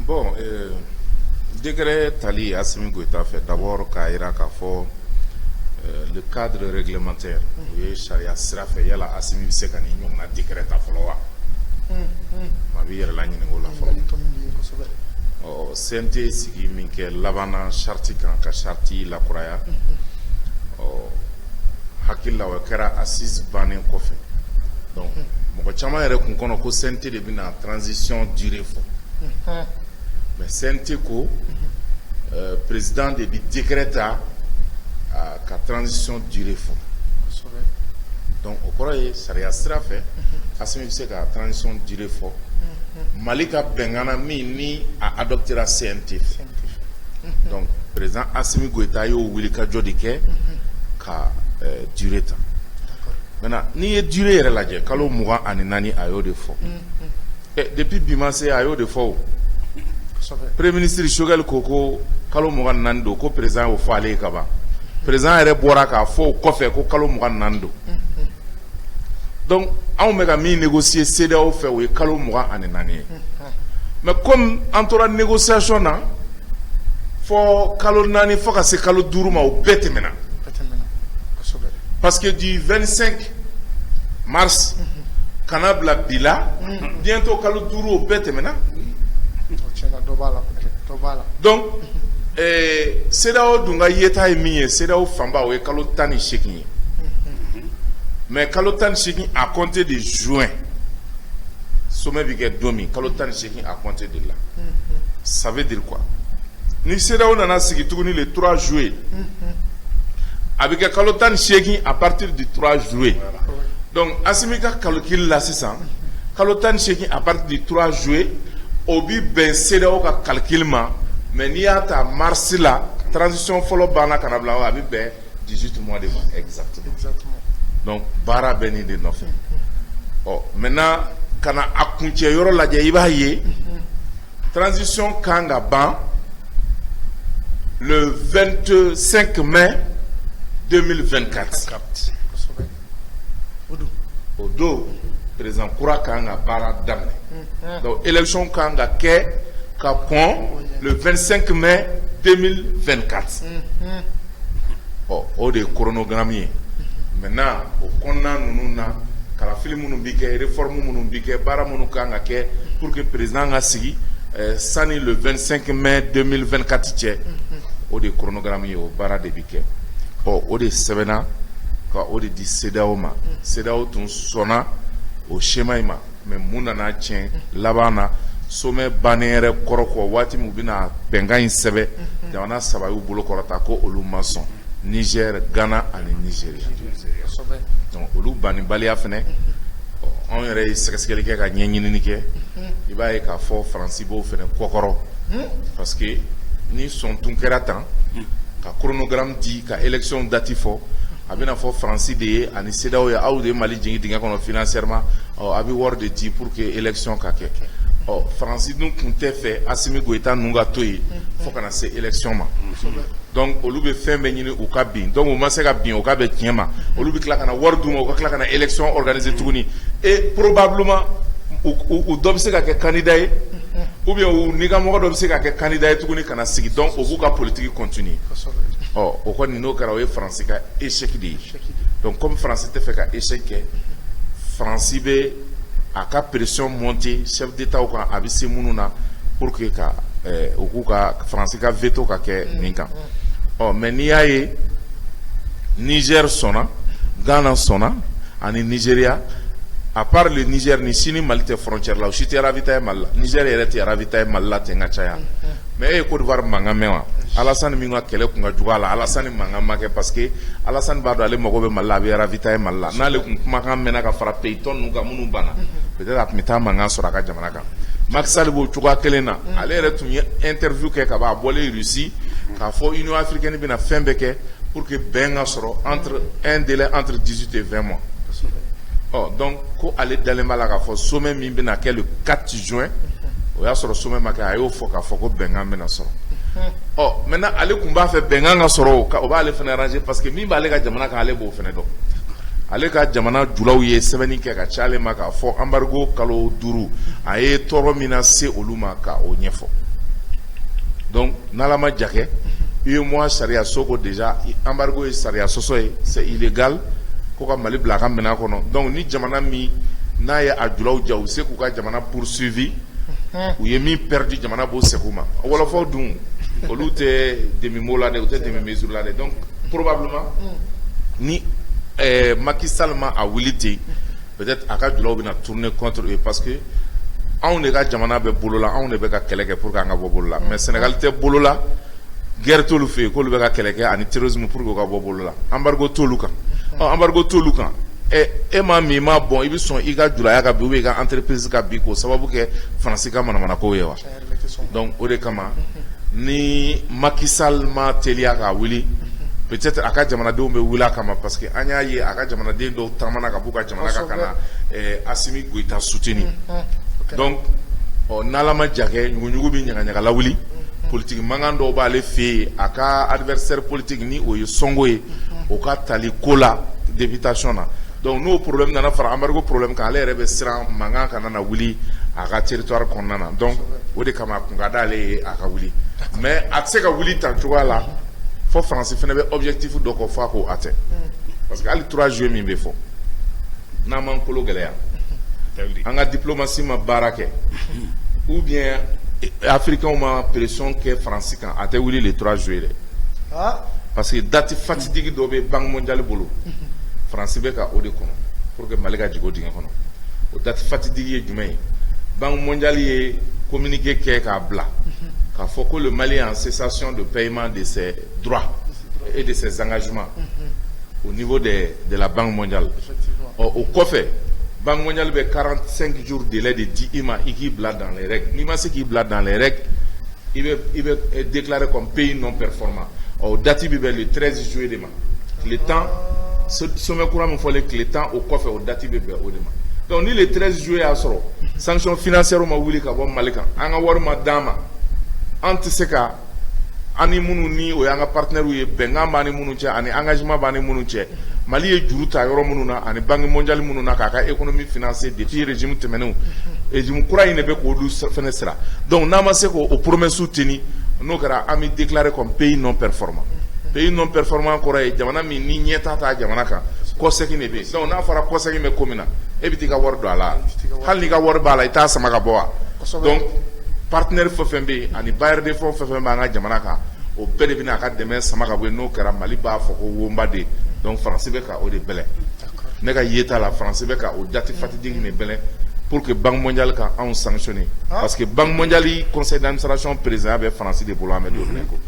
Bon, décret Tali Assimi Goïta fait d'abord Kaira Kafo le cadre réglementaire. Oui, Sharia Srafe Yala Assimi Sekani, on a décret à Foloa. Ma vie est là, la CNT Sigi Minke Lavana Charti Kanka Charti La Kuraya. Hakila Wakera Assise Banen Kofe. Donc, mon chama est reconnu que CNT de bien transition durée. Mais CNT ko président de décréta à transition durée fond. Donc au courrier Sharia Srafe Assimi se ka transition durée fond. Malika Bengana ni a adopté la CNT. Donc président Assimi Goïta yo wilika jodike ka durée ta. Maintenant ni durée la je kalo muga aninani ayo de fond. Et depuis Bimase ayo de fond. Premier ministre Shogel Koko kalo mugan nando ko président o fale kaba président ere bora ka fo kofe ko kalo mugan nando donc on mega mi négocier CEDEAO fait o kalo mugan anenani mais comme entoura négociation na fo kalo nani fo ka se kalo duruma o betemena parce que du 25 mars kanabla bila bientôt kalo duru o betemena. Donc, CEDEAO dunga yeta e miye CEDEAO famba o e kalo tani shekin. Mais kalo tani shekin à compter de juin. Sommet bige domi kalo tani shekin à compter de là. Ça veut dire quoi? Ni CEDEAO nana sigi tuguni le 3 juillet. Avec kalo tani shekin à partir du 3 juillet. Donc, Assimika calcul là c'est ça. Kalo tani shekin à partir du 3 juillet. Obi ben CEDEAO ka calcul ma mais ni a ta mars la transition follow bana kanabla abi ben 18 mois de mois exactement. Donc bara beni de nofe. Oh maintenant kana akunche yoro la je iba ye transition kanga ban le 25 mai 2024. Odo président Koura Kanga bara damne. Donc élection Kanga ke Capon le 25 mai 2024. Oh, au de chronogramme. Maintenant, au konna nununa kala film nous bike réforme nous bike bara nous Kanga ke pour que président a sigi sani le 25 mai 2024 tche. Au de chronogramme au bara de bike. Oh, au de sevena ka au de di CEDEAO ma. CEDEAO tun sona au schéma ima mais munana tien labana sommet banere koroko wati mubina benga insebe jamana sabayu bolo korata ko olu mason Niger Ghana et Nigeria donc olu bani balia fene on yere sekeskel ke ka nyenyini ke iba e ka fo francibo fene kokoro parce que ni son tunkeratan ka chronogramme di ka élection datifo abina fo Francis de ani CEDEAO ya ou de Mali jingi dinga kono financièrement abi word de di pour que élection ka ke Francis nous comptait fait Assimi Goïta nunga toyi faut kana se élection ma donc olu be fin benini u ka bin donc o ma se ka bin o ka be tiema olu be kla kana word duma o ka kla kana élection organisée tuguni et probablement ou dobe se ka ke candidat ou bien ou niga mo dobe se ka ke candidat tuguni kana sigi donc o bu ka politique continue. Oh, au quoi nous avons français ka échec de. Donc comme français te fait ka échec, français be a ka pression monter chef d'état ou ka abisi mununa pour que ka au ka français ka veto ka ke ninka. Oh mais ni aye Niger sona, Ghana sona, ani Nigeria à part le Niger ni sini Mali frontière là, si tu ravitaille mal, Niger est ravitaille mal là tenga chaya. Mais Côte d'Ivoire manga mewa. Alassane minga kele kunga jugala Alassane manga make parce que Alassane bado ale magobe malla be ravitaille malla na le kuma kan mena ka frappe iton nuga munu bana peut-être apmita manga sora ka jamana ka Macky Sall bo chuga kelena ale retu interview ke ka ba bolé Russie ka fo Union africaine bina fembeke pour que benga soro entre un délai entre 18 et 20 mois. Oh donc ko ale dalema la ka fo sommet mi bina ke le 4 juin o ya soro sommet maka ayo fo ka fo ko benga mena soro. Oh maintenant ale kumba fait benga nga soro ka o ba ale fene arranger parce que mi ba ale ka jamana ka ale bo fene do ale ka jamana julaw ye sɛbɛnni kɛ ka ca ale ma k'a fɔ embargo kalo 5 a ye tɔɔrɔ min na se olu ma ka o ɲɛfɔ Donc n'alama diake moi charia soko déjà embargo et charia soso c'est illégal ko ka Mali bila ka mena kono. Donc ni jamana mi na ya adulaw jaw se ko ka jamana poursuivi ou ye mi perdu jamana bo sekuma wala fo dun olu te demi mola de ou te demi mesure là. Donc probablement ni Macky Sall ma a wilité peut-être aka adulaw bina tourner contre eux parce que on ne ka jamana be bolola on ne be ka keleke pour ka nga bo bolola mais Sénégal te bolola guerre tolu fe ko lu be ka keleke ani terrorisme pour ko ka bo bolola embargo tolu kan e ma mi ma bon ibi son iga julaya ka bi ka entreprise ka bi ko sababu ke France ka mana ko yewa. Donc o de kama ni Macky Sall ma telia ka wili peut-être aka jamana de be wila kama parce que anya ye aka jamana de do tamana ka buka jamana ka kana Assimi Goïta soutenir. Donc nalama jake nyugo bi nyanga la wili politique mangando ba le fe aka adversaire politique ni o songo e o ka tali kola députation na. Donc nous problème nana fara embargo problème ka ale rebe sran manga kana na wili aka territoire konnana. Donc o de kama kungada ale aka wili mais akse ka wili tan la fo France fene be objectif do ko fa ko ate parce que ali 3 juillet mi be fo na man kolo geleya anga diplomatie ma barake ou bien africain ma pression que France kan ate wili le 3 juillet parce que date fatidique do be banque mondiale bolo France be ka o de kono pour que Mali ka jigo dinga kono o date fatidique jumay banque mondiale ye communiqué ke ka bla ka faut que le Mali est en cessation de paiement de ses droits et de ses engagements au niveau de la banque mondiale. Au COFE banque mondiale be 45 jours de délai de 10 ima qui bla dans les règles ni ma ce qui bla dans les règles il va déclarer comme pays non performant au date bi le 13 juillet demain le temps ce me courant me faut le temps au COFE au date bi au demain. Donc ni le 13 juillet a soro sanction financière ma wuli ka bon malika anga war ma dama antiseka ani munu ni o yanga partenaire ye benga mani munu che ani engagement bani munu che Mali ye juru ta yoro munu na ani banque mondiale munu na ka économie financière depuis régime temenu régime kura ine be ko du fenestra. Donc na ma se ko o promesse soutenu no kara ami déclaré comme pays non performant. Pays non performant kora e jamana mi ni nyeta ta jamana ka ko seki ne be. Donc na fara ko seki me komina e biti ka wor do ala hal ni ka wor bala ita sama ka boa. Donc partenaire fofembe ani bayar de fofembe nga jamana ka o bede bina ka deme sama ka bo no kara Mali ba foko womba de. Donc France be ka o de bele ne ka yeta la France be ka o date fatidique ne bele pour que banque mondiale ka on sanctionner parce que banque mondiale conseil d'administration président be France de Bola Ahmed Ko